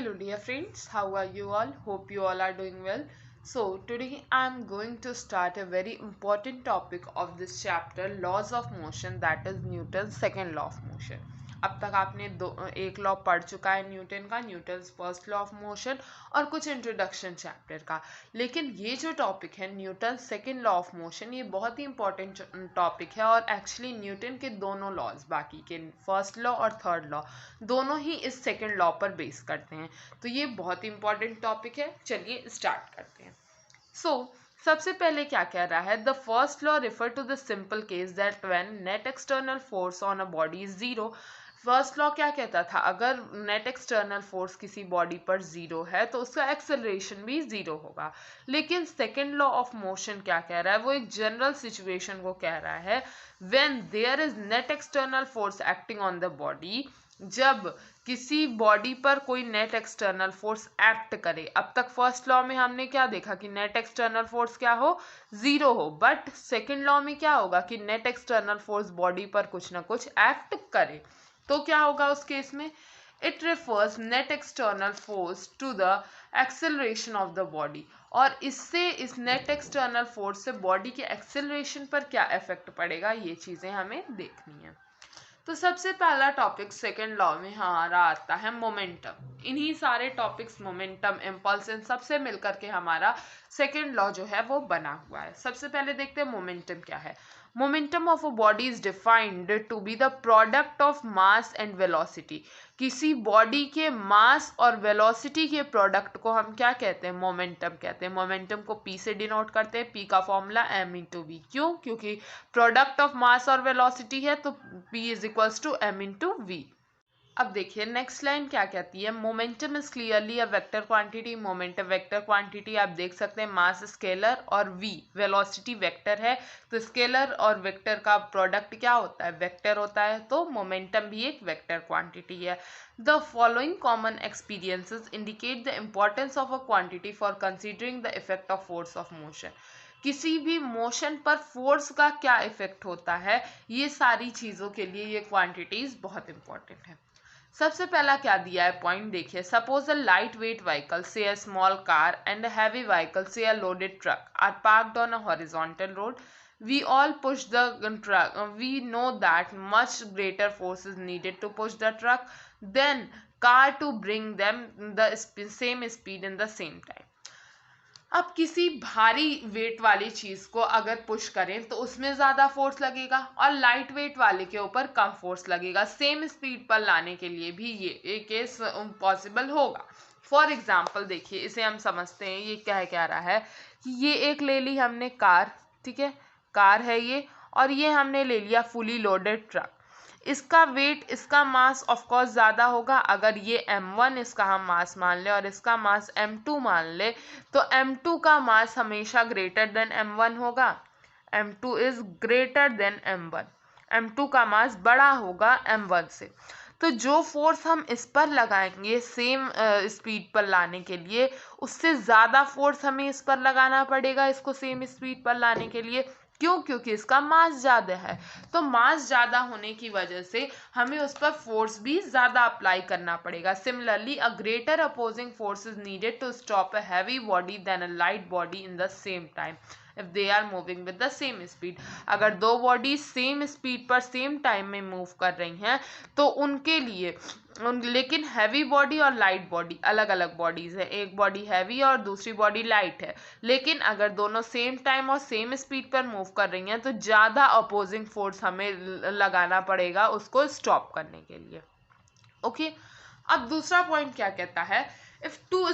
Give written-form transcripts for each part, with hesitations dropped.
Hello dear friends, how are you all? Hope you all are doing well. So today I am going to start a very important topic of this chapter, laws of motion, that is Newton's second law of motion. अब तक आपने एक law पढ़ चुका है Newton का, Newton's first law of motion और कुछ इंट्रोडक्शन चैप्टर का, लेकिन ये जो टॉपिक है Newton second law of motion, ये बहुत ही इंपॉर्टेंट टॉपिक है और एक्चुअली न्यूटन के दोनों लॉज, बाकी के फर्स्ट लॉ और थर्ड लॉ, दोनों ही इस सेकेंड लॉ पर बेस करते हैं। तो ये बहुत ही इंपॉर्टेंट टॉपिक है, चलिए स्टार्ट करते हैं। सबसे पहले क्या कह रहा है, the first law refer to the simple case that when net external force on a body is zero. First law क्या कहता था, अगर नेट एक्सटर्नल फोर्स किसी बॉडी पर जीरो है तो उसका एक्सेलरेशन भी जीरो होगा। लेकिन सेकेंड लॉ ऑफ मोशन क्या कह रहा है, वो एक जनरल सिचुएशन को कह रहा है, when there is net external force acting on the body, जब किसी बॉडी पर कोई नेट एक्सटर्नल फोर्स एक्ट करे। अब तक फर्स्ट लॉ में हमने क्या देखा कि नेट एक्सटर्नल फोर्स क्या हो, जीरो हो, बट सेकेंड लॉ में क्या होगा कि नेट एक्सटर्नल फोर्स बॉडी पर कुछ ना कुछ एक्ट करे। तो क्या होगा उस केस में, it refers net external force to the acceleration of the body, और इससे इस नेट एक्सटर्नल फोर्स से बॉडी के एक्सेलरेशन पर क्या इफेक्ट पड़ेगा, ये चीजें हमें देखनी है। तो सबसे पहला टॉपिक सेकेंड लॉ में हमारा आता है मोमेंटम। इन्हीं सारे टॉपिक्स मोमेंटम, इम्पल्स, इन सबसे मिलकर के हमारा सेकेंड लॉ जो है वो बना हुआ है। सबसे पहले देखते हैं मोमेंटम क्या है। Momentum of a body is defined to be the product of mass and velocity. किसी बॉडी के मास और वेलोसिटी के प्रोडक्ट को हम क्या कहते हैं, मोमेंटम कहते हैं। मोमेंटम को पी से डिनोट करते हैं, पी का फॉर्मूला एम इंटू वी। क्यों, क्योंकि प्रोडक्ट ऑफ मास और वेलोसिटी है तो P is equals to M into V. अब देखिए नेक्स्ट लाइन क्या कहती है, momentum is clearly a vector quantity. Momentum vector quantity आप देख सकते हैं, मास स्केलर और वी वेलोसिटी वेक्टर है, तो स्केलर और वेक्टर का प्रोडक्ट क्या होता है, वेक्टर होता है, तो मोमेंटम भी एक वेक्टर क्वांटिटी है। The following common experiences indicate the importance of a quantity for considering the effect of force of motion. किसी भी मोशन पर फोर्स का क्या इफेक्ट होता है, ये सारी चीज़ों के लिए ये क्वांटिटीज बहुत इंपॉर्टेंट है। सबसे पहला क्या दिया है पॉइंट देखिए, suppose a light weight vehicle से a small car and a heavy vehicle से a loaded truck are parked on a horizontal road. We all push the truck. We know that much greater force is needed to push the truck than car to bring them the same speed in the same time. अब किसी भारी wait वाली चीज को अगर push करें तो उसमें ज्यादा फोर्स लगेगा और लाइट वेट वाले के ऊपर कम फोर्स लगेगा। सेम स्पीड पर लाने के लिए भी ये केस पॉसिबल होगा। फॉर एग्जाम्पल देखिए, इसे हम समझते हैं, ये क्या रहा है कि ये एक ले ली हमने कार, ठीक है, कार है ये, और ये हमने ले लिया फुली लोडेड ट्रक। इसका वेट, इसका मास ऑफ कोर्स ज़्यादा होगा। अगर ये m1 इसका हम मास मान ले और इसका मास m2 मान ले, तो m2 का मास हमेशा ग्रेटर देन m1 होगा। m2 is greater than m1, m2 का मास बड़ा होगा m1 से। तो जो फोर्स हम इस पर लगाएंगे सेम स्पीड पर लाने के लिए, उससे ज़्यादा फोर्स हमें इस पर लगाना पड़ेगा इसको सेम स्पीड पर लाने के लिए। क्यों, क्योंकि इसका मास ज़्यादा है। तो मास ज़्यादा होने की वजह से हमें उस पर फोर्स भी ज़्यादा अप्लाई करना पड़ेगा। Similarly a greater opposing force is needed to stop a heavy body than a light body in the same time if they are moving with the same speed. अगर दो बॉडी सेम स्पीड पर same time में move कर रही हैं तो उनके लिए लेकिन हैवी बॉडी और लाइट बॉडी अलग अलग बॉडीज है, एक बॉडी हैवी और दूसरी बॉडी लाइट है, लेकिन अगर दोनों सेम टाइम और सेम स्पीड पर मूव कर रही हैं तो ज़्यादा अपोजिंग फोर्स हमें लगाना पड़ेगा उसको स्टॉप करने के लिए। ओके, अब दूसरा पॉइंट क्या कहता है, if two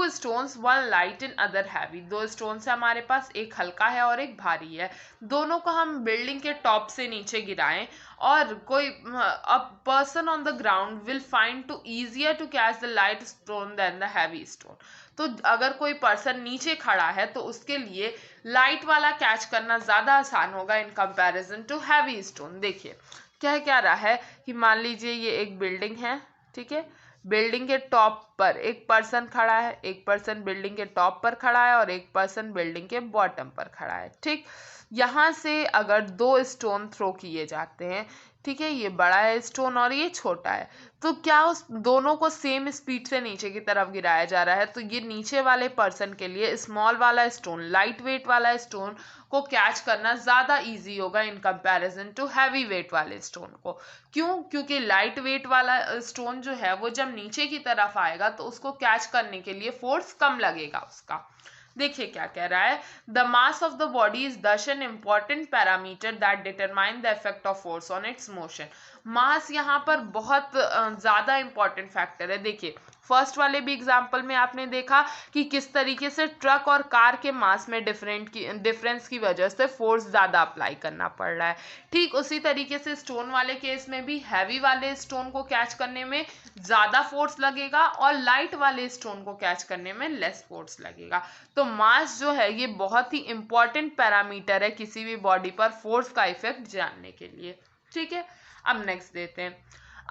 stones one light in other heavy, दो स्टोन्स है हमारे पास, एक हल्का है और एक भारी है, दोनों को हम बिल्डिंग के टॉप से नीचे गिराएं और कोई a person on the ground will find to easier to catch the light stone than the heavy stone. तो अगर कोई पर्सन नीचे खड़ा है तो उसके लिए लाइट वाला कैच करना ज़्यादा आसान होगा in comparison to heavy stone. देखिए क्या रहा है कि मान लीजिए ये एक बिल्डिंग है, ठीक है, बिल्डिंग के टॉप पर एक पर्सन खड़ा है, एक पर्सन बिल्डिंग के टॉप पर खड़ा है और एक पर्सन बिल्डिंग के बॉटम पर खड़ा है, ठीक। यहाँ से अगर 2 स्टोन थ्रो किए जाते हैं, ठीक है, ये बड़ा है स्टोन और ये छोटा है, तो क्या उस दोनों को सेम स्पीड से नीचे की तरफ गिराया जा रहा है, तो ये नीचे वाले पर्सन के लिए स्मॉल वाला स्टोन, लाइट वेट वाला स्टोन को कैच करना ज़्यादा इजी होगा in comparison to heavy weight वाले स्टोन को। क्यों? क्योंकि लाइट वेट वाला स्टोन जो है वो जब नीचे की तरफ आएगा तो उसको कैच करने के लिए फोर्स कम लगेगा उसका। देखिए क्या कह रहा है, the mass of the body is thus an important parameter that determine the effect of force on its motion. Mass यहाँ पर बहुत ज्यादा इंपॉर्टेंट फैक्टर है। देखिए फर्स्ट वाले भी एग्जाम्पल में आपने देखा कि किस तरीके से ट्रक और कार के मास में डिफरेंस की वजह से फोर्स ज़्यादा अप्लाई करना पड़ रहा है। ठीक उसी तरीके से स्टोन वाले केस में भी हैवी वाले स्टोन को कैच करने में ज़्यादा फोर्स लगेगा और लाइट वाले स्टोन को कैच करने में लेस फोर्स लगेगा। तो मास जो है ये बहुत ही इंपॉर्टेंट पैरामीटर है किसी भी बॉडी पर फोर्स का इफेक्ट जानने के लिए। ठीक है, अब नेक्स्ट देते हैं।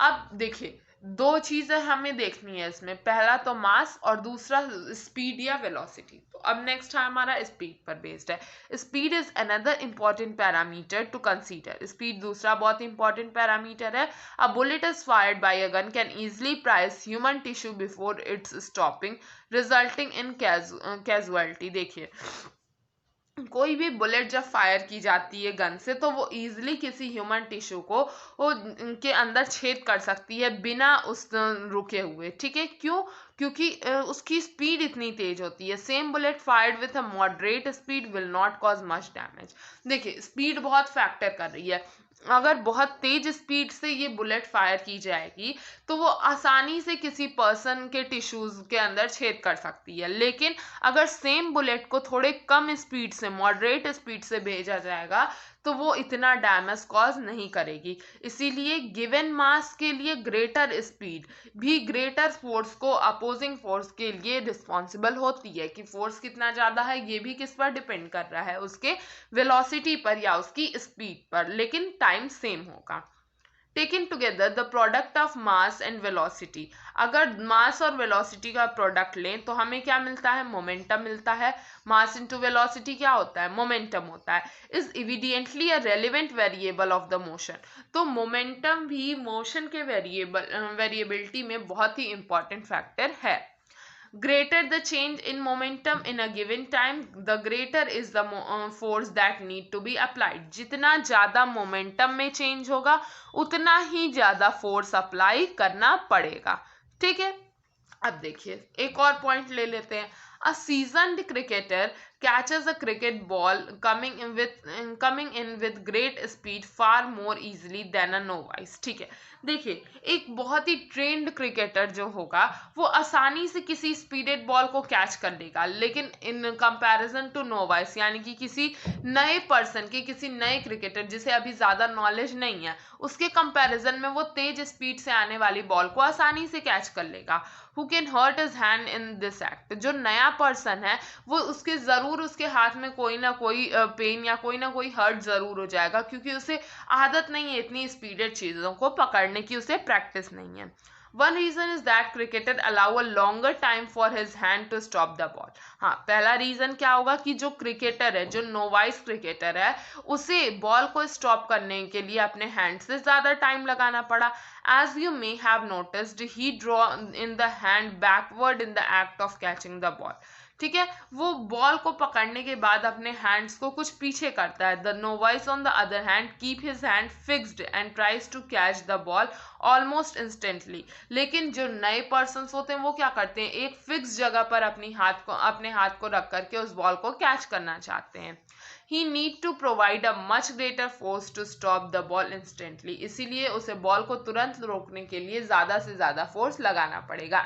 अब देखिए 2 चीजें हमें देखनी है इसमें, पहला तो मास और दूसरा स्पीड या वेलोसिटी। तो अब नेक्स्ट है हमारा स्पीड पर बेस्ड है। Speed is another important parameter to consider. Speed दूसरा बहुत इंपॉर्टेंट पैरामीटर है। A bullet is fired by a gun can easily pierce human tissue before its stopping resulting in casualty. देखिए कोई भी बुलेट जब fire की जाती है गन से तो वो इजीली किसी ह्यूमन टिश्यू को वो के अंदर छेद कर सकती है बिना उस रुके हुए। ठीक है, क्यों? क्योंकि उसकी स्पीड इतनी तेज होती है। Same bullet fired with a moderate speed will not cause much damage. देखिए स्पीड बहुत फैक्टर कर रही है। अगर बहुत तेज स्पीड से ये बुलेट फायर की जाएगी तो वो आसानी से किसी पर्सन के टिश्यूज के अंदर छेद कर सकती है, लेकिन अगर सेम बुलेट को थोड़े कम स्पीड से, मॉडरेट स्पीड से भेजा जाएगा तो वो इतना डैमेज कॉज नहीं करेगी। इसीलिए गिवन मास के लिए ग्रेटर स्पीड भी ग्रेटर फोर्स को अपोजिंग फोर्स के लिए रिस्पॉन्सिबल होती है। कि फोर्स कितना ज़्यादा है ये भी किस पर डिपेंड कर रहा है, उसके वेलोसिटी पर या उसकी स्पीड पर, लेकिन टाइम सेम होगा। Taken together the product of mass and velocity. अगर मास और वेलोसिटी का प्रोडक्ट लें तो हमें क्या मिलता है? मोमेंटम मिलता है। मास इंटू वेलोसिटी क्या होता है? मोमेंटम होता है। Is इविडेंटली a relevant variable of the motion. तो मोमेंटम भी मोशन के वेरिएबिलिटी में बहुत ही इंपॉर्टेंट फैक्टर है। Greater the change in momentum in a given time, the greater is the force that need to be applied. जितना ज़्यादा momentum में change होगा उतना ही ज़्यादा force apply करना पड़ेगा। ठीक है, अब देखिए एक और पॉइंट ले लेते हैं। A seasoned cricketer catches a cricket ball coming in with great speed far more easily than a novice। ठीक है, देखिए एक बहुत ही ट्रेंड क्रिकेटर जो होगा वो आसानी से किसी स्पीडेड बॉल को कैच कर लेगा, लेकिन इन कंपैरिजन टू नोवाइस यानी कि किसी नए पर्सन के, किसी नए क्रिकेटर जिसे अभी ज़्यादा नॉलेज नहीं है, उसके कंपैरिजन में वो तेज स्पीड से आने वाली बॉल को आसानी से कैच कर लेगा। Who can hurt his hand in this act. जो नया पर्सन है वो उसके हाथ में कोई ना कोई पेन या कोई ना कोई हर्ट जरूर हो जाएगा, क्योंकि उसे आदत नहीं है इतनी स्पीडेड चीज़ों को पकड़ने की, उसे प्रैक्टिस नहीं है। One reason is that cricketer allow a longer time for his hand to stop the ball. हाँ, पहला रीजन क्या होगा कि जो क्रिकेटर है, जो नोवाइस क्रिकेटर है, उसे बॉल को स्टॉप करने के लिए अपने हैंड से ज्यादा टाइम लगाना पड़ा। As you may have noticed he draw in the hand backward in the act of catching the ball. ठीक है, वो बॉल को पकड़ने के बाद अपने हैंड्स को कुछ पीछे करता है। The novice on the other hand keep his hand fixed and tries to catch the ball almost instantly. लेकिन जो नए पर्सन होते हैं वो क्या करते हैं, एक फिक्स जगह पर अपने हाथ को रख करके उस बॉल को कैच करना चाहते हैं। He need to provide a much greater force to stop the ball instantly. इसीलिए उसे बॉल को तुरंत रोकने के लिए ज्यादा से ज्यादा फोर्स लगाना पड़ेगा।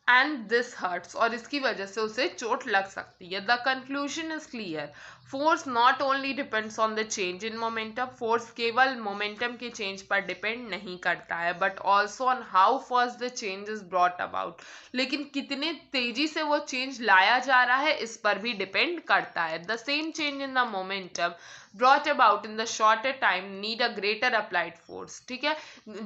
एंड दिस हर्ट्स, और इसकी वजह से उसे चोट लग सकती है। The conclusion is clear, force not only depends on the change in momentum. Force केवल मोमेंटम के चेंज पर डिपेंड नहीं करता है, but also on how fast the change is brought about. लेकिन कितने तेजी से वो चेंज लाया जा रहा है इस पर भी डिपेंड करता है। The same change in the momentum brought about in the shorter time need a greater applied force। ठीक है,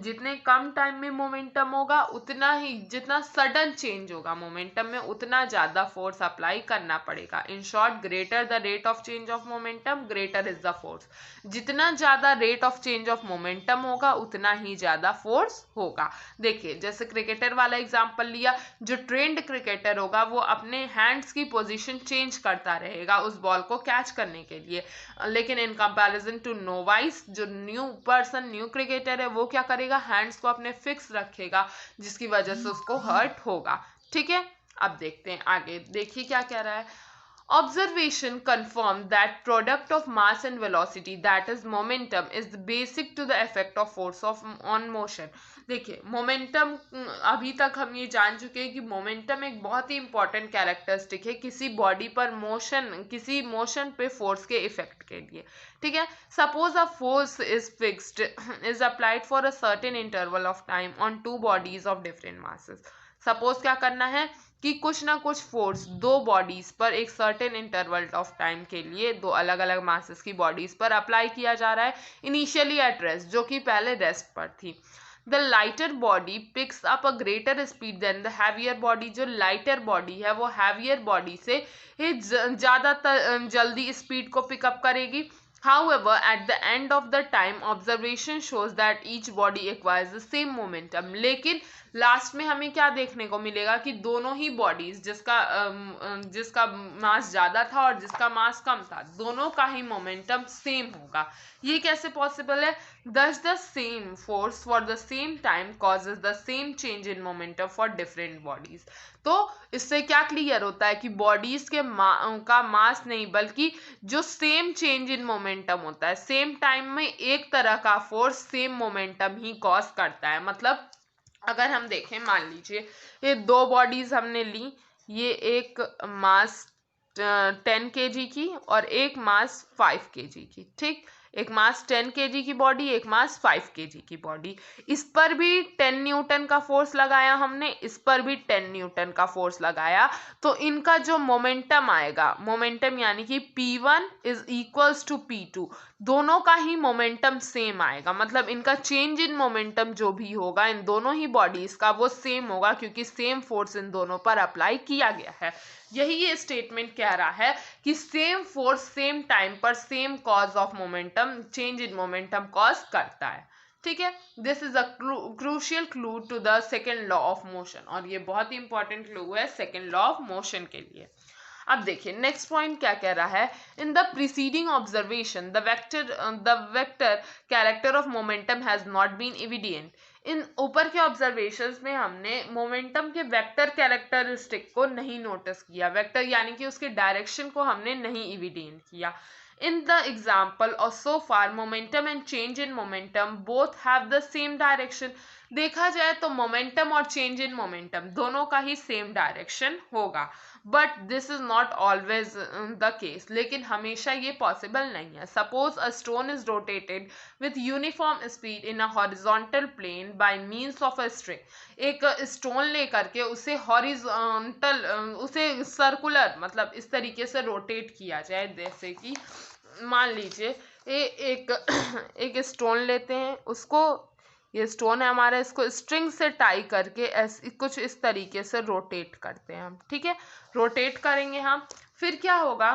जितने कम टाइम में मोमेंटम होगा उतना ही, जितना सडन चेंज होगा मोमेंटम में उतना ज्यादा फोर्स अप्लाई करना पड़ेगा। In short, greater the rate of change of momentum greater is the force. जितना ज़्यादा rate of change of momentum होगा उतना ही ज़्यादा फोर्स होगा। देखिए जैसे क्रिकेटर वाला एग्जांपल लिया, जो ट्रेंड क्रिकेटर होगा वो अपने हैंड्स की पोजीशन चेंज करता रहेगा उस बॉल को कैच करने के लिए, लेकिन इन कंपैरिजन टू नोवाइस, जो न्यू क्रिकेटर है वो क्या करेगा, हैंड्स को अपने फिक्स रखेगा, जिसकी वजह से उसको हर्ट होगा। ठीक है, अब देखते हैं आगे, देखिए क्या कह रहा है। Observation confirmed that product of mass and velocity, that is momentum, is basic to the effect of force of on motion। देखिए मोमेंटम, अभी तक हम ये जान चुके हैं कि मोमेंटम एक बहुत ही इंपॉर्टेंट कैरेक्टरिस्टिक है किसी बॉडी पर मोशन, किसी मोशन पे फोर्स के इफेक्ट के लिए। ठीक है, suppose a force is fixed is applied for a certain interval of time on two bodies of different masses. Suppose क्या करना है कि कुछ ना कुछ फोर्स दो बॉडीज पर एक सर्टेन इंटरवल ऑफ टाइम के लिए दो अलग अलग मासेस की बॉडीज पर अप्लाई किया जा रहा है, इनिशियली एट रेस्ट, जो कि पहले रेस्ट पर थी। The lighter body picks up a greater speed than the heavier body. जो लाइटर बॉडी है वो हैवियर बॉडी से ज़्यादा जल्दी स्पीड को पिकअप करेगी। However, at the end of the time, observation shows that each body acquires the same momentum। लेकिन last में हमें क्या देखने को मिलेगा कि दोनों ही बॉडीज, जिसका मास ज़्यादा था और जिसका मास कम था, दोनों का ही मोमेंटम सेम होगा। ये कैसे पॉसिबल है? Thus the same force for the same time causes the same change in momentum for different bodies। तो इससे क्या क्लियर होता है कि बॉडीज के का मास नहीं बल्कि जो सेम चेंज इन मोमेंटम होता है, सेम टाइम में एक तरह का फोर्स सेम मोमेंटम ही कॉज करता है। मतलब अगर हम देखें, मान लीजिए ये दो बॉडीज हमने ली, ये एक मास 10 kg की और एक मास 5 kg की। ठीक, एक मास 10 kg की बॉडी, एक मास 5 kg की बॉडी। इस पर भी 10 न्यूटन का फोर्स लगाया हमने, इस पर भी 10 न्यूटन का फोर्स लगाया, तो इनका जो मोमेंटम आएगा, मोमेंटम यानी कि P1 is equals to P2, दोनों का ही मोमेंटम सेम आएगा। मतलब इनका चेंज इन मोमेंटम जो भी होगा इन दोनों ही बॉडीज का वो सेम होगा, क्योंकि सेम फोर्स इन दोनों पर अप्लाई किया गया है। यही ये स्टेटमेंट कह रहा है कि सेम फोर्स सेम टाइम पर same cause of momentum, change in momentum cause करता है। ठीक है, this is a crucial clue to the second law of motion, और ये बहुत ही इंपॉर्टेंट क्लू है सेकेंड लॉ ऑफ मोशन के लिए। अब देखिए नेक्स्ट पॉइंट क्या कह रहा है। In the preceding observation the vector character of momentum has not been evident. इन ऊपर के ऑब्जर्वेशंस में हमने मोमेंटम के वेक्टर कैरेक्टरिस्टिक को नहीं नोटिस किया, वेक्टर यानी कि उसके डायरेक्शन को हमने नहीं एविडेंट किया। In the example or so far, momentum and change in momentum both have the same direction। देखा जाए तो मोमेंटम और चेंज इन मोमेंटम दोनों का ही सेम डायरेक्शन होगा, but this is not always the case. लेकिन हमेशा ये पॉसिबल नहीं है। Suppose a stone is rotated with uniform speed in a horizontal plane by means of a string. एक स्टोन लेकर के उसे हॉरिजॉन्टल, उसे सर्कुलर, मतलब इस तरीके से रोटेट किया जाए, जैसे कि मान लीजिए एक स्टोन लेते हैं, उसको, ये स्टोन है हमारा, इसको स्ट्रिंग से टाई करके ऐसे कुछ इस तरीके से रोटेट करते हैं हम। ठीक है, रोटेट करेंगे हम, फिर क्या होगा,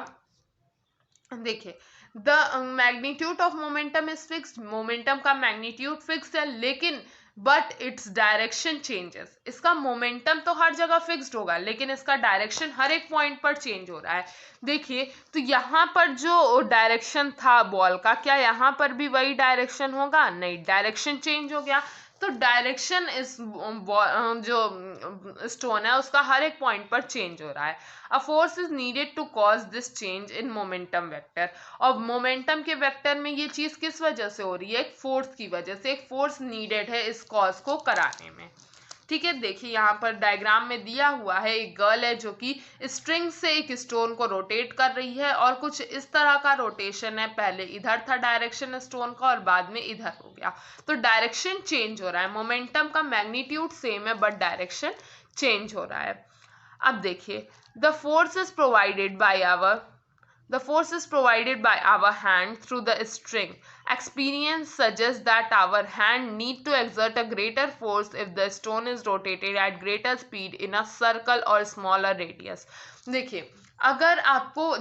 देखिए the magnitude of momentum is fixed. Momentum का मैग्नीट्यूड फिक्स है, लेकिन बट इट्स डायरेक्शन चेंजेस। इसका मोमेंटम तो हर जगह फिक्स्ड होगा, लेकिन इसका डायरेक्शन हर एक पॉइंट पर चेंज हो रहा है। देखिए तो यहाँ पर जो डायरेक्शन था बॉल का, क्या यहाँ पर भी वही डायरेक्शन होगा? नहीं, डायरेक्शन चेंज हो गया। तो डायरेक्शन इस जो स्टोन है उसका हर एक पॉइंट पर चेंज हो रहा है। A force is needed to cause this change in momentum vector. और मोमेंटम के वेक्टर में ये चीज़ किस वजह से हो रही है? एक फोर्स की वजह से। एक फोर्स नीडेड है इस कॉज को कराने में। ठीक है, देखिए यहाँ पर डायग्राम में दिया हुआ है, एक गर्ल है जो कि स्ट्रिंग से एक स्टोन को रोटेट कर रही है, और कुछ इस तरह का रोटेशन है, पहले इधर था डायरेक्शन स्टोन का और बाद में इधर हो गया, तो डायरेक्शन चेंज हो रहा है। मोमेंटम का मैग्नीट्यूड सेम है बट डायरेक्शन चेंज हो रहा है। अब देखिए the force is provided by our hand through the string. Experience suggests that our hand need to exert a greater force if the stone is rotated at greater speed in a circle or smaller radius। देखिए अगर आपको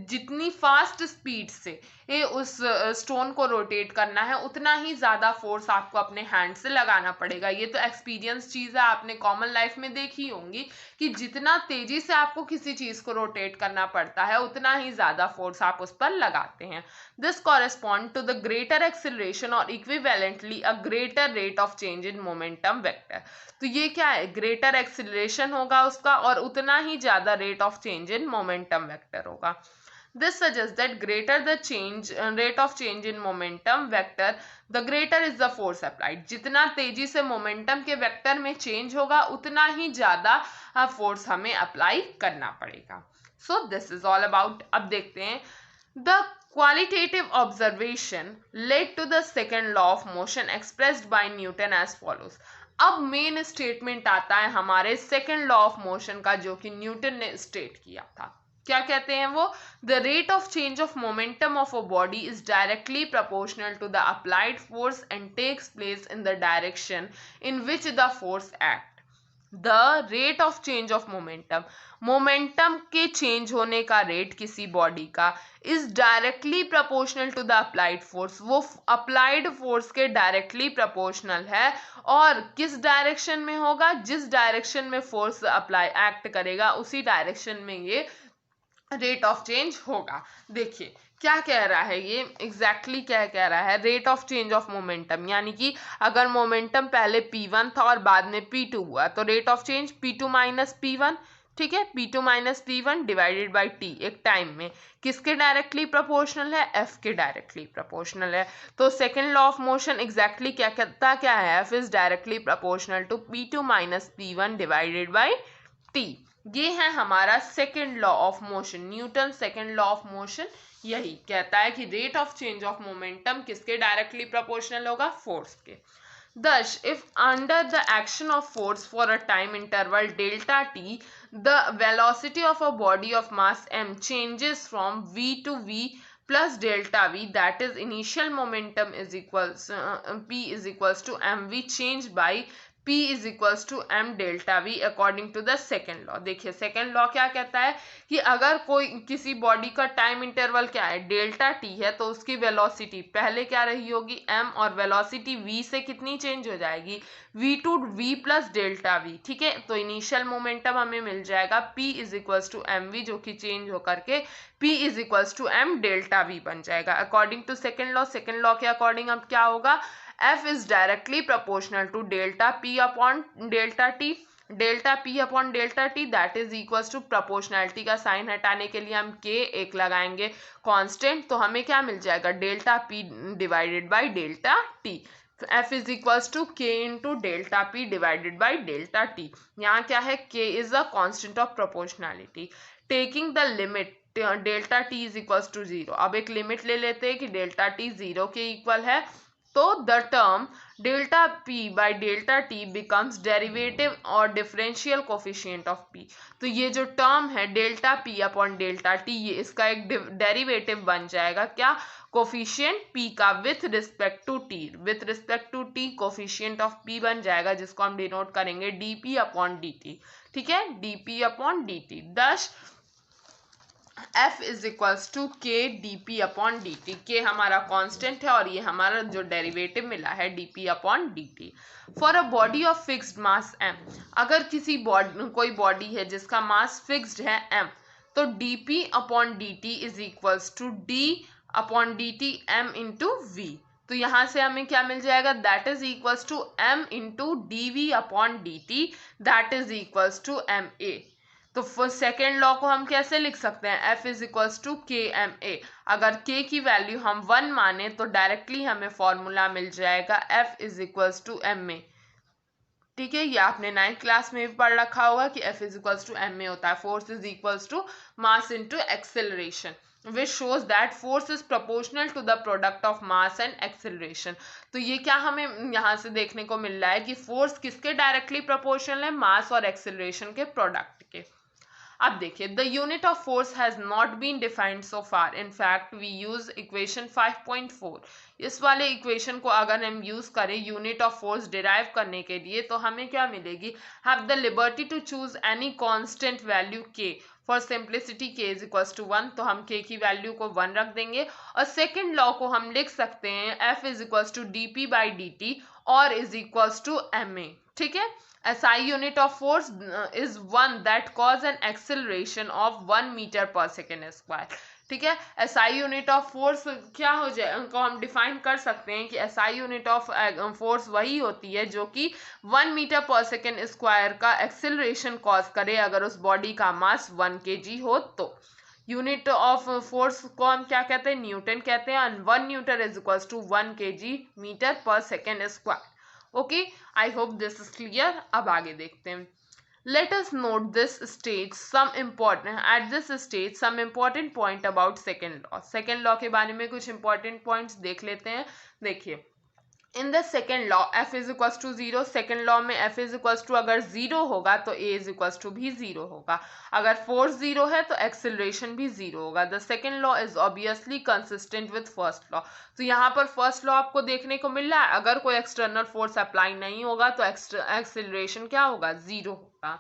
जितनी fast speed से उस stone को rotate करना है उतना ही ज़्यादा फोर्स आपको अपने हैंड से लगाना पड़ेगा। ये तो एक्सपीरियंस चीज़ है, आपने कॉमन लाइफ में देखी होंगी कि जितना तेजी से आपको किसी चीज़ को रोटेट करना पड़ता है उतना ही ज़्यादा फोर्स आप उस पर लगाते हैं। This correspond to the greater acceleration और equivalently a greater rate of change in momentum vector. तो ये क्या है, ग्रेटर एक्सिलरेशन होगा उसका और उतना ही ज्यादा rate of change in momentum vector होगा। This suggests that greater the rate of change in momentum vector, the greater is the force applied. जितना तेजी से मोमेंटम के वेक्टर में चेंज होगा उतना ही ज्यादा फोर्स हमें अप्लाई करना पड़ेगा। So this is all about. अब देखते हैं the qualitative observation led to the second law of motion expressed by Newton as follows. अब मेन स्टेटमेंट आता है हमारे सेकेंड लॉ ऑफ मोशन का जो कि न्यूटन ने स्टेट किया था। क्या कहते हैं वो? The rate of change of momentum of a body is directly proportional to the applied force and takes place in the direction in which the force act. The rate of change of momentum, momentum के change होने का rate किसी body का is directly proportional to the applied force, वो applied force के directly proportional है। और किस डायरेक्शन में होगा? जिस डायरेक्शन में फोर्स अप्लाई एक्ट करेगा उसी डायरेक्शन में ये रेट ऑफ चेंज होगा। देखिए क्या कह रहा है ये, एग्जैक्टली क्या कह रहा है, rate of change of momentum, यानी कि अगर मोमेंटम पहले P1 था और बाद में P2 हुआ तो rate of change P2 minus P1, ठीक है, P2 minus P1 divided by T एक टाइम में किसके डायरेक्टली प्रोपोर्शनल है? F के डायरेक्टली प्रोपोर्शनल है। तो second law of motion exactly क्या कहता क्या है? F is directly proportional to P2 minus P1 divided by T। ये है हमारा second law of motion, Newton second law of motion यही कहता है कि rate of change of momentum किसके डायरेक्टली प्रोपोर्शनल होगा? फोर्स के। Thus, if under the action of force for a time interval delta t, the velocity of a body of mass m changes from v to v plus delta v, that is initial momentum is equals p is equals to mv changed by P is equals to M delta V according to the second law. देखिए second law क्या कहता है कि अगर कोई किसी body का time interval क्या है? डेल्टा टी है, तो उसकी वेलोसिटी पहले क्या रही होगी? एम, और वेलोसिटी वी से कितनी चेंज हो जाएगी? V to V plus delta V, ठीक है। तो इनिशियल मोमेंटम हमें मिल जाएगा P is equals to M V, जो कि चेंज होकर के P is equals to M delta V बन जाएगा according to second law. Second law के अकॉर्डिंग अब क्या होगा? F is directly proportional to delta P upon delta T, delta P upon delta T that is equals to proportionality का sign हटाने के लिए हम K एक लगाएंगे कांस्टेंट, तो हमें क्या मिल जाएगा? Delta P divided by delta T। F is equals to K into delta P divided by delta T। यहाँ क्या है? K is a constant of proportionality. Taking the limit delta T is equals to 0। अब एक limit ले लेते हैं कि delta T 0 के इक्वल है, तो the term delta P by delta T becomes derivative और डिफरेंशियल कोफिशिएंट ऑफ P। तो ये जो टर्म है delta P upon delta T, ये इसका एक डेरिवेटिव बन जाएगा क्या? कोफिशिएंट P का with respect to T, with respect to T coefficient of P बन जाएगा, जिसको हम डिनोट करेंगे dP अपॉन dt, ठीक है, dP अपॉन dt। दस F इज इक्वल्स टू के D P upon D T. के हमारा कांस्टेंट है और ये हमारा जो डेरिवेटिव मिला है D P upon D T. For a body of fixed mass m, अगर किसी कोई बॉडी है जिसका मास फिक्स्ड है m, तो D P upon D T is equals to D upon D T M into V. तो यहाँ से हमें क्या मिल जाएगा? That is equals to m into D V upon D T, that is equals to M A. तो second law को हम कैसे लिख सकते हैं? F इज इक्वल्स टू के एम ए। अगर K की वैल्यू हम 1 माने तो डायरेक्टली हमें फॉर्मूला मिल जाएगा F is equals to M A, ठीक है। ये आपने 9th क्लास में भी पढ़ रखा होगा कि F is equals to M A होता है, force is equals to mass into acceleration, which shows that force is proportional to the product of mass and acceleration। तो ये क्या हमें यहाँ से देखने को मिल रहा है कि फोर्स किसके डायरेक्टली प्रोपोर्शनल है? मास और एक्सेलरेशन के प्रोडक्ट के। अब देखिए, the unit of force has not been defined so far, in fact we use equation 5.4। इस वाले इक्वेशन को अगर हम यूज करें यूनिट ऑफ फोर्स डिराइव करने के लिए तो हमें क्या मिलेगी, have the liberty to choose any constant value K, for simplicity K is equals to 1, तो हम के की वैल्यू को 1 रख देंगे। और सेकेंड लॉ को हम लिख सकते हैं F is equals to D P by D T और is equals to M A. ठीक है, SI unit of force is one that cause an acceleration of 1 meter per second square। ठीक है, SI यूनिट ऑफ फोर्स क्या हो जाए, उनको हम डिफाइन कर सकते हैं कि SI यूनिट ऑफ फोर्स वही होती है जो कि 1 मीटर पर सेकेंड स्क्वायर का एक्सेलरेशन कॉज करे अगर उस बॉडी का मास 1 kg हो तो। यूनिट ऑफ फोर्स को हम क्या कहते हैं, न्यूटन कहते हैं। 1 Newton is equals to 1 kg metre per second square. Okay, I hope this is clear. अब आगे देखते हैं। Let us note this stage some important point about second law। second law के बारे में कुछ important points देख लेते हैं। देखिए, in the second law F is equals to 0। Second law में एफ इज इक्वल्स टू अगर 0 होगा तो ए इज इक्वल्स टू भी 0 होगा। अगर फोर्स 0 है तो एक्सेलरेशन भी 0 होगा। The second law is obviously consistent with first law. तो यहाँ पर फर्स्ट लॉ आपको देखने को मिल रहा है, अगर कोई एक्सटर्नल फोर्स अप्लाई नहीं होगा तो एक्सेलरेशन क्या होगा, 0 होगा।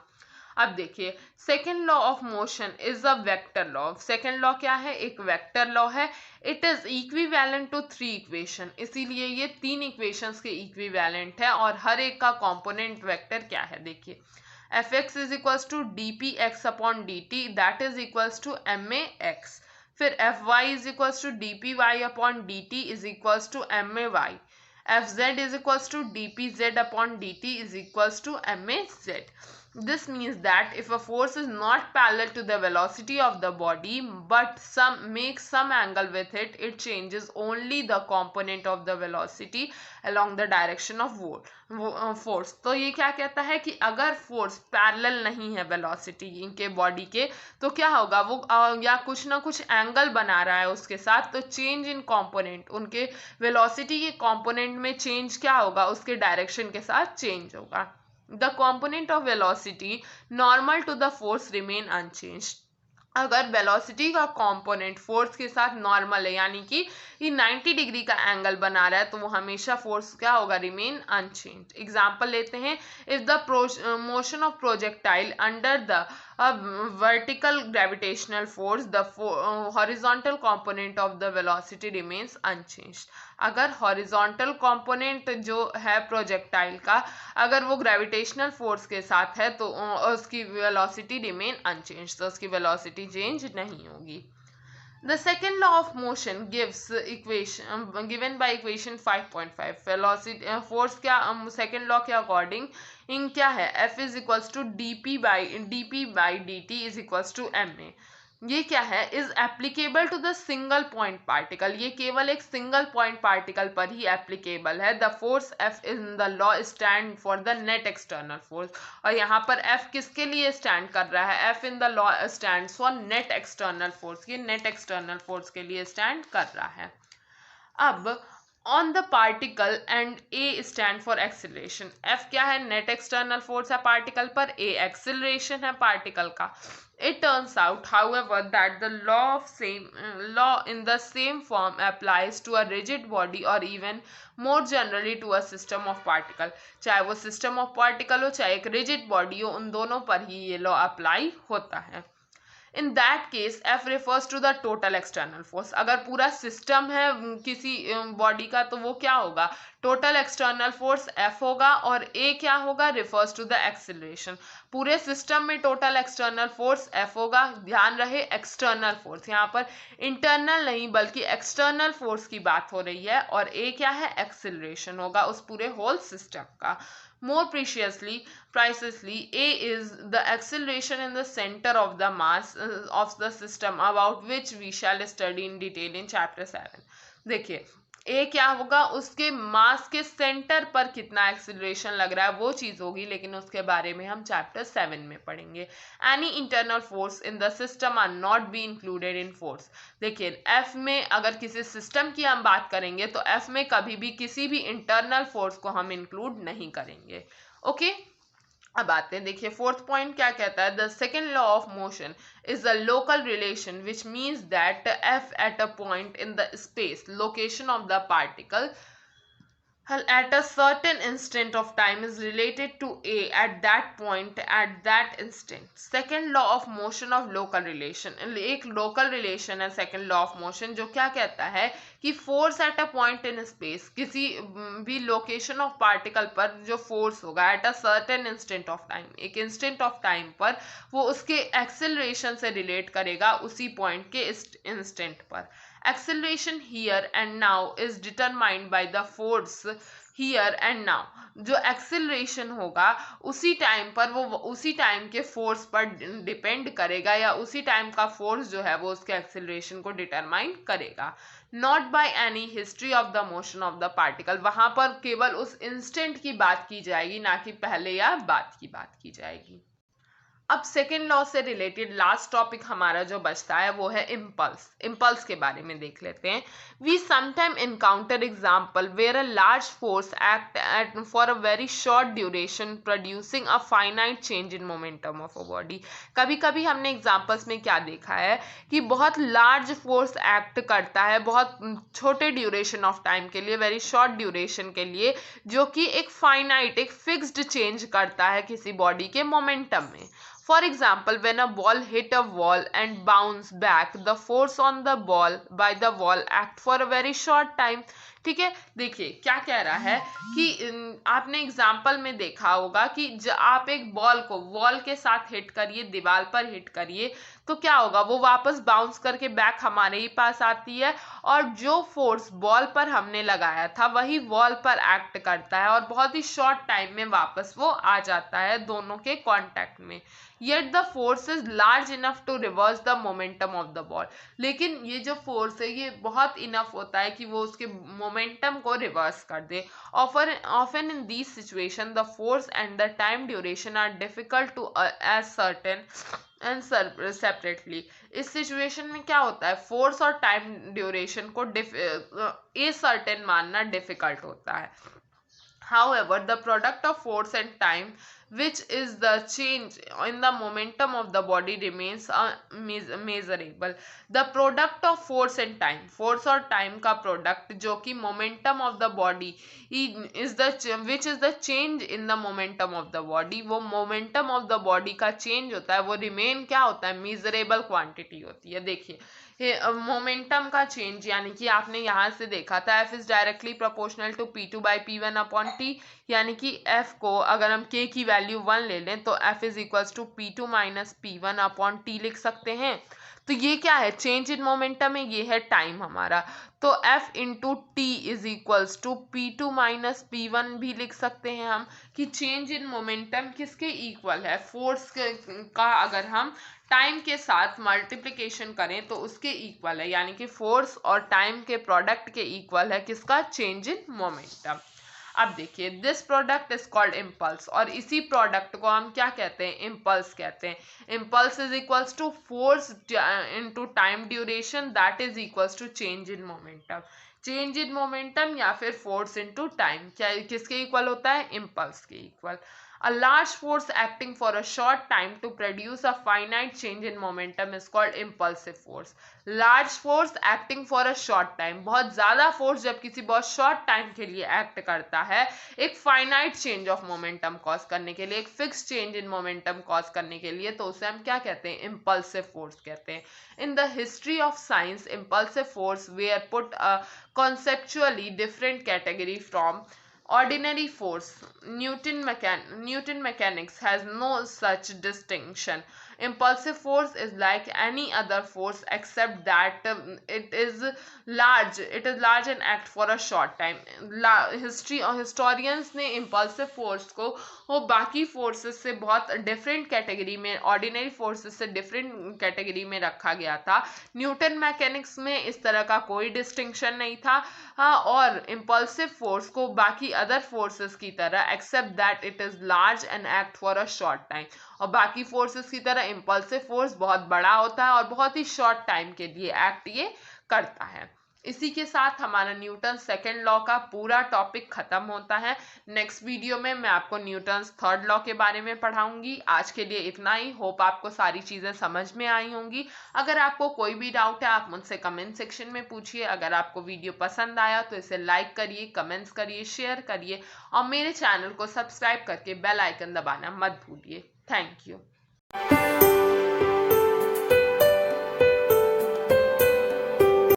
अब देखिए, second law of motion is a vector law. Second law क्या है, एक वेक्टर लॉ है। It is equivalent to 3 equation, इसीलिए ये 3 इक्वेशंस के इक्विवेलेंट है और हर एक का कंपोनेंट वेक्टर क्या है, देखिए F X is equals to D P X upon D T that is equals to M A X. फिर F Y is equals to D P Y upon D T is equals to M A Y. F Z is equals to D P Z upon D T is equals to M A Z. This means that if a force is not parallel to the velocity of the body but makes some angle with it, it changes only the component of the velocity along the direction of force। तो ये क्या कहता है कि अगर force parallel नहीं है velocity इनके बॉडी के तो क्या होगा, वो या कुछ ना कुछ एंगल बना रहा है उसके साथ, तो चेंज इन कंपोनेंट, उनके वेलोसिटी के कंपोनेंट में चेंज क्या होगा, उसके डायरेक्शन के साथ चेंज होगा। The component of velocity normal to the force remain unchanged। अगर वेलोसिटी का कंपोनेंट फोर्स के साथ नॉर्मल है, यानी कि ये 90 डिग्री का एंगल बना रहा है, तो वो हमेशा फोर्स क्या होगा, रिमेन अनचेंज्ड। एग्जांपल लेते हैं, if the motion of projectile under the vertical gravitational force the horizontal component of the velocity remains unchanged। अगर हॉरिजॉन्टल कंपोनेंट जो है प्रोजेक्टाइल का अगर वो ग्रेविटेशनल फोर्स के साथ है तो उसकी वेलोसिटी रिमेन अनचेंज, तो उसकी वेलोसिटी चेंज नहीं होगी। The second law of motion given by equation 5.5। velocity force क्या second law के according इन क्या है, F is equals to dp by dt is equals to ma। ये क्या है, is applicable to the single point particle, ये केवल एक सिंगल पॉइंट पार्टिकल पर ही एप्लीकेबल है। The force F in the law stand for the net external force, और यहाँ पर एफ किसके लिए स्टैंड कर रहा है, F in the law stand for net external force, ये नेट एक्सटर्नल फोर्स के लिए स्टैंड कर रहा है। अब on the particle and A stand for acceleration. F क्या है, नेट एक्सटर्नल फोर्स है पार्टिकल पर, ए एक्सिलरेशन है पार्टिकल का। It turns out, however, that the law in the same form applies to a rigid body or even more generally to a system of particle। चाहे वो system of particle हो चाहे एक rigid body हो, उन दोनों पर ही ये law apply होता है। In that case F refers to the total external force। अगर पूरा सिस्टम है किसी बॉडी का तो वो क्या होगा, टोटल एक्सटर्नल फोर्स F होगा, और A क्या होगा, refers to the acceleration। पूरे सिस्टम में टोटल एक्सटर्नल फोर्स F होगा, ध्यान रहे एक्सटर्नल फोर्स, यहाँ पर इंटरनल नहीं बल्कि एक्सटर्नल फोर्स की बात हो रही है, और A क्या है, एक्सेलरेशन होगा उस पूरे होल सिस्टम का। More precisely, A is the acceleration in the center of the mass of the system about which we shall study in detail in chapter 7। देखिए ए क्या होगा, उसके मास के सेंटर पर कितना एक्सेलरेशन लग रहा है वो चीज होगी, लेकिन उसके बारे में हम चैप्टर 7 में पढ़ेंगे। Any internal force in the system are not be included in force. देखिए एफ में अगर किसी सिस्टम की हम बात करेंगे तो एफ में कभी भी किसी भी इंटरनल फोर्स को हम इंक्लूड नहीं करेंगे। ओके, अब आते हैं, देखिए फोर्थ पॉइंट क्या कहता है, the second law of motion is the local relation which means that F at a point in the space location of the particle at a certain instant of time is related to A at that point at that instant. Second law of motion of local relation, एक local relation है second law of motion, जो क्या कहता है कि force at a point in space, किसी भी location of particle पर जो force होगा at a certain instant of time, एक instant of time पर, वो उसके acceleration से relate करेगा उसी point के instant पर. Acceleration here and now is determined by the force here and now. जो एक्सेलरेशन होगा उसी टाइम पर, वो उसी टाइम के फोर्स पर डिपेंड करेगा, या उसी टाइम का फोर्स जो है वो उसके एक्सेलरेशन को डिटरमाइन करेगा. Not by any history of the motion of the particle, वहां पर केवल उस इंस्टेंट की बात की जाएगी, ना कि पहले या बाद की बात की जाएगी. अब सेकेंड लॉ से रिलेटेड लास्ट टॉपिक हमारा जो बचता है वो है इम्पल्स. इम्पल्स के बारे में देख लेते हैं. We sometime encounter example where a large force act for a very short duration producing a finite change in momentum of a body. कभी कभी हमने एग्जाम्पल्स में क्या देखा है कि बहुत लार्ज फोर्स एक्ट करता है बहुत छोटे ड्यूरेशन ऑफ टाइम के लिए, वेरी शॉर्ट ड्यूरेशन के लिए, जो कि एक फाइनाइट, एक फिक्स्ड चेंज करता है किसी बॉडी के मोमेंटम में. For example, when a ball hit a wall and bounce back, the force on the ball by the wall act for a very short time. ठीक है, देखिए क्या कह रहा है कि आपने एग्जाम्पल में देखा होगा कि आप एक बॉल को वॉल के साथ हिट करिए, दीवार पर हिट करिए, तो क्या होगा, वो वापस बाउंस करके बैक हमारे ही पास आती है, और जो फोर्स बॉल पर हमने लगाया था वही वॉल पर एक्ट करता है, और बहुत ही शॉर्ट टाइम में वापस वो आ जाता है दोनों के कांटेक्ट में. Yet the force is large enough to reverse the momentum of the ball. लेकिन ये जो फोर्स है ये बहुत इनफ होता है कि वो उसके मोमेंटम को रिवर्स कर दे. Often in this situation the force and the time duration are difficult to ascertain and separately. इस सिचुएशन में क्या होता है, फोर्स और टाइम ड्यूरेशन को ए सर्टेन मानना डिफिकल्ट होता है. However, the product of force and time, which is the change in the momentum of the body, remains measurable. The product of force and time, force और time का product जो कि momentum of the body is the which is the change in the momentum of the body, वो momentum of the body का change होता है, वो remain क्या होता है, measurable quantity होती है. देखिए मोमेंटम का चेंज, यानी कि आपने यहाँ से देखा था F is directly proportional to P two by P one upon T, यानी कि एफ को अगर हम के की वैल्यू 1 ले लें तो F is equals to P two minus P one upon T लिख सकते हैं. तो ये क्या है, चेंज इन मोमेंटम है, ये है टाइम हमारा. तो F into T is equals to P two minus P one भी लिख सकते हैं हम, कि चेंज इन मोमेंटम किसके इक्वल है, फोर्स का अगर हम टाइम के साथ मल्टीप्लिकेशन करें तो उसके इक्वल है, यानी कि फोर्स और टाइम के प्रोडक्ट के इक्वल है किसका, चेंज इन मोमेंटम. अब देखिए this product is called impulse, और इसी प्रोडक्ट को हम क्या कहते हैं, इम्पल्स कहते हैं. Impulse is equals to force into time duration that is equals to change in momentum. Change in momentum या फिर फोर्स इनटू टाइम क्या किसके इक्वल होता है, इम्पल्स के equal. A large force acting for a short time to produce a finite change in momentum is called impulsive force. Large force acting for a short time, बहुत ज़्यादा force जब किसी बहुत शॉर्ट टाइम के लिए act करता है एक finite change of momentum cause करने के लिए, एक fix change in momentum cause करने के लिए, तो उसे हम क्या कहते हैं, इम्पल्सिव फोर्स कहते हैं. In the history of science impulsive force were put a conceptually different category from ordinary force. Newton mechanics has no such distinction. Impulsive force is like any other force except that it is large. It is large and act for a short time. Historians ने impulsive force को वो बाकी forces से बहुत different category में, ordinary forces से different category में रखा गया था. न्यूटन मैकेनिक्स में इस तरह का कोई डिस्टिंक्शन नहीं था. हाँ, और इम्पल्सिव फोर्स को बाकी अदर फोर्सेस की तरह except that it is large and act for a short time, और बाकी फोर्सेस की तरह इम्पल्सिव फोर्स बहुत बड़ा होता है और बहुत ही शॉर्ट टाइम के लिए एक्ट ये करता है. इसी के साथ हमारा न्यूटन सेकेंड लॉ का पूरा टॉपिक खत्म होता है। नेक्स्ट वीडियो में मैं आपको न्यूटन थर्ड लॉ के बारे में पढ़ाऊंगी। आज के लिए इतना ही। होप आपको सारी चीज़ें समझ में आई होंगी। अगर आपको कोई भी डाउट है आप मुझसे कमेंट सेक्शन में पूछिए। अगर आपको वीडियो पसंद आया तो इसे लाइक करिए, कमेंट्स करिए, शेयर करिए और मेरे चैनल को सब्सक्राइब करके बेल आइकन दबाना मत भूलिए। Thank you.